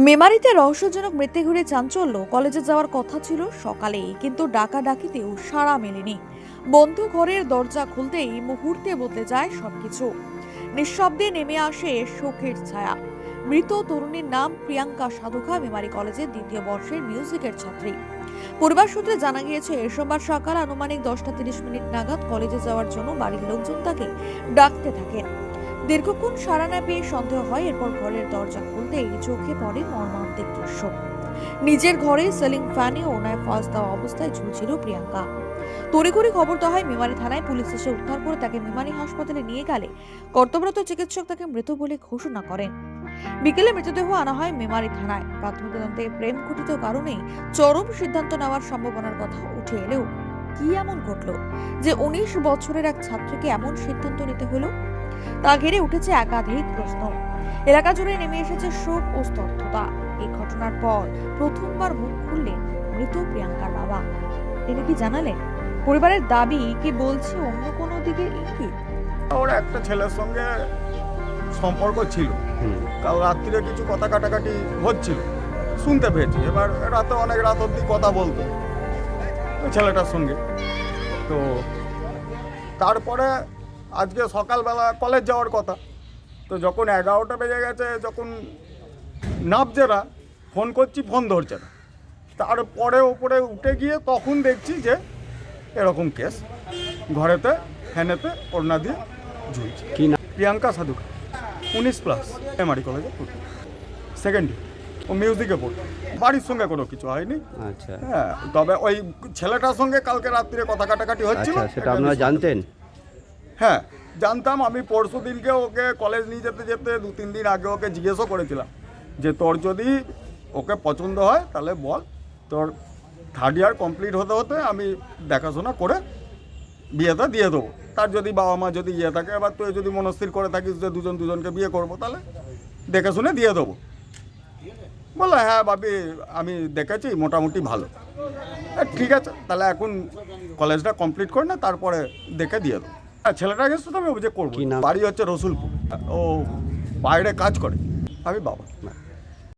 মেমারিতে রহস্যজনক মৃত্যু ঘিরে চাঞ্চল্য। কলেজে যাওয়ার কথা ছিল সকালেই, কিন্তু ডাকাডাকিতেও সাড়া মেলেনি। বন্ধ ঘরের দরজা খুলতেই মুহূর্তে বদলে যায় সবকিছু। নিঃশব্দে নেমে আসে শোকের ছায়া। মৃত তরুণীর নাম প্রিয়াঙ্কা সাধুখা, মেমারি কলেজের দ্বিতীয় বর্ষের মিউজিকের ছাত্রী। পরিবার সূত্রে জানা গিয়েছে, সোমবার সকাল আনুমানিক 10টা 30 মিনিট নাগাদ কলেজে যাওয়ার জন্য বাড়ির লোকজন তাকে ডাকতে থাকেন। দীর্ঘক্ষণ সাড়া না পেয়ে সন্দেহ হয়। এরপর ঘরের দরজা খুলতেই চোখে পড়ে মর্মান্তিক দৃশ্য। নিজের ঘরে সিলিং ফ্যানে ওনায় ফাঁস দেওয়া অবস্থায় ঝুলছিল প্রিয়াঙ্কা। তড়িঘড়ি খবর দেওয়া হয় মেমারি থানায়। পুলিশ এসে উদ্ধার করে তাকে মেমারি হাসপাতালে নিয়ে গেলে কর্তব্যরত চিকিৎসক তাকে মৃত বলে ঘোষণা করেন। বিকেলে মৃতদেহ আনা হয় মেমারি থানায়। প্রাথমিক তদন্তে প্রেম ঘটিত কারণে চরম সিদ্ধান্ত নেওয়ার সম্ভাবনার কথা উঠে এলেও কি এমন ঘটল যে 19 বছরের এক ছাত্রীকে এমন সিদ্ধান্ত নিতে হলো, তা ঘিরে উঠেছে একাধিক প্রশ্ন। এলাকা জুড়ে নেমে এসেছে শোক ও স্তব্ধতা। এই ঘটনার পর প্রথমবার মুখ খুললেন মৃত প্রিয়াঙ্কার বাবা। তিনি কি জানালেন? পরিবারের দাবি কি বলছে অন্য কোনো দিকের ইঙ্গিত? ওর একটা ছেলের সঙ্গে সম্পর্ক ছিল। কাল রাত্রিরে কিছু কথা কাটাকাটি হচ্ছিল, শুনতে পেয়েছি। এবার রাতে অনেক রাত অবধি কথা বলতো ওই ছেলেটার সঙ্গে। তো তারপরে আজকে সকালবেলা কলেজ যাওয়ার কথা। তো যখন 11টা বেজে গেছে, যখন নাবছে না, ফোন করছি, ফোন ধরছে না। তারপরে ওপরে উঠে গিয়ে তখন দেখছি যে এরকম কেস, ঘরেতে ফ্যানেতে ওড়না দিয়ে ঝুলছে। কি না? প্রিয়াঙ্কা সাধুখা, 19+ মেমারি কলেজে পড়তো, সেকেন্ড ইয়ার। ও মিউজিকে পড়তো। বাড়ির সঙ্গে কোনো কিছু হয়নি। আচ্ছা হ্যাঁ, তবে ওই ছেলেটার সঙ্গে কালকে রাত্রিরে কথা কাটাকাটি হচ্ছিল। আচ্ছা, সেটা আপনারা জানতেন? হ্যাঁ, জানতাম। আমি পরশু দিনকে ওকে কলেজ নিয়ে যেতে যেতে 2-3 দিন আগে ওকে জিজ্ঞেসও করেছিলাম যে তোর যদি ওকে পছন্দ হয় তাহলে বল, তোর 3rd ইয়ার কমপ্লিট হতে হতে আমি দেখাশোনা করে বিয়েটা দিয়ে দেবো। তার যদি বাবা মা যদি ইয়ে থাকে, এবার তুই যদি মনস্থির করে থাকিস যে দুজনকে বিয়ে করবো, তাহলে দেখে শুনে দিয়ে দেবো। বললো হ্যাঁ বাবি, আমি দেখেছি মোটামুটি ভালো। ঠিক আছে, তাহলে এখন কলেজটা কমপ্লিট করে না, তারপরে দেখে দিয়ে দেবো। হ্যাঁ, ছেলেটা গেছে তো আমি অভিযোগ করবো। কি নাম? বাড়ি হচ্ছে রসুলপুর। ও বাইরে কাজ করে, আমি বাবা।